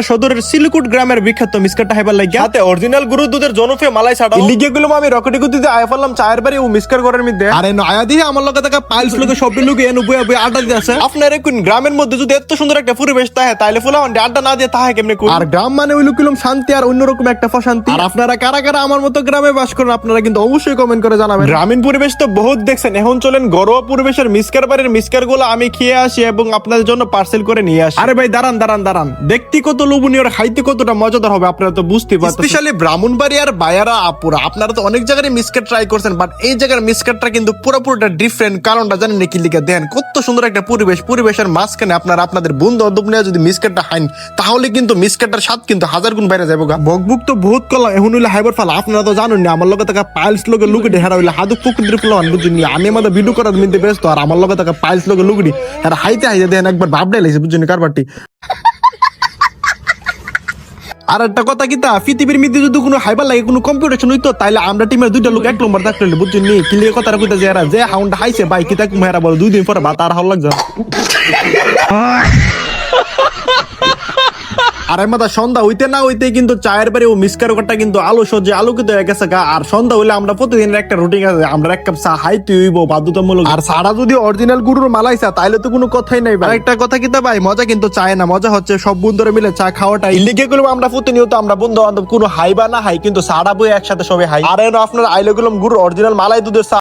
সদরের সিলিকুট গ্রামের বিখ্যাত মিসকাটটা হাইবার লাগিয়া হাতে অরিজিনাল গরুর দুধের জনপ্রিয় মালাই ছাড়া লিগে গুলো আমি রকেটে গতিতে আয় ফেললাম চায়ের বাড়ি ও মিসকার করার মধ্যে আরে আয়া দিয়ে আমার লগে থাকা পাইলস লোকে সব লোকে এনে বইয়া বইয়া আড্ডা দিতে আছে আপনার কোন গ্রামের মধ্যে যদি এত সুন্দর একটা পরিবেশ থাকে তাহলে ফুলা আড্ডা না দিয়ে তাহে কেমনে আর গ্রাম মানে ওই লোকিলম শান্তি আর অন্যরকম একটা প্রশান্তি আর আপনারা কারা কারা আমার মতো গ্রামে বাস করেন আপনারা কিন্তু অবশ্যই কমেন্ট করে জানাবেন গ্রামীণ পরিবেশ তো বহুত দেখছেন এখন চলেন ঘরোয়া পরিবেশের মিসকার বাড়ির মিসকার গুলো আমি খেয়ে আসি এবং আপনাদের জন্য পার্সেল করে নিয়ে আসি আরে ভাই দাঁড়ান দেখতে কত লোভনীয় আর খাইতে কতটা মজাদার হবে আপনারা তো বুঝতে পারছেন স্পেশালি ব্রাহ্মণবাড়িয়ার বায়ারা আপুরা আপনারা তো অনেক জায়গায় মিসকাট ট্রাই করছেন বাট এই জায়গার মিসকাটটা কিন্তু পুরোপুরিটা ডিফারেন্ট কারণটা জানেন নাকি লিখে দেন কত সুন্দর একটা পরিবেশের মাঝখানে আপনারা আপনাদের বন্ধু বান্ধব নিয়ে যদি মিসকাটটা খান তাহলে কিন্তু মিসকাটটার স্বাদ কিন্তু 1000 গুণ বাইরে যাবে বকবুক তো বহুত কলা এখন হইলে হাইবার ফাল আপনারা তো জানেন না আমার লগে থাকা পাইলস লোকে লুকিটি হেরা হইলে হাদু পুকুর ফেলান বুঝুন আমি আমাদের ভিডিও করার মধ্যে ব্যস্ত আর আমার লগে থাকা পাইলস লোকে লুকিটি হেরা হাইতে দেন একবার ভাবনাই লাগছে বুঝুন কারবারটি আর একটা কথা কি তা পৃথিবীর মধ্যে যদি কোনো হাইবার লাগে কোনো কম্পিটিশন হইতো তাইলে আমরা টিমের দুইটা লোক এক নম্বর থাকলে বুঝছেন নি ক্লিয়ার কথা কইতা যে হাউন্ড হাইছে ভাই কি তাক মেরা বল 2 দিন পরে ভাত আর ভালো লাগছে আর মাথা সন্ধ্যা হইতে না হইতে কিন্তু চায়ের বাড়ি ও মিসকার ঘরটা কিন্তু আলো সজ্জে আলোকিত হয়ে গেছে গা আর সন্ধ্যা হইলে আমরা প্রতিদিনের একটা রুটিন আছে আমরা এক কাপ চা হাইতে হইব বাধ্যতামূলক আর সারা যদি অরিজিনাল গুরুর মালাই চা তাইলে তো কোনো কথাই নাই ভাই একটা কথা কিতা ভাই মজা কিন্তু চায় না মজা হচ্ছে সব বন্ধুরা মিলে চা খাওয়াটা লিখে গুলো আমরা প্রতিনিয়ত আমরা বন্ধু বান্ধব কোনো হাই বা না হাই কিন্তু সারা বই একসাথে সবাই হাই আর আপনার আইলে গুলো গুরুর অরিজিনাল মালাই দুধের চা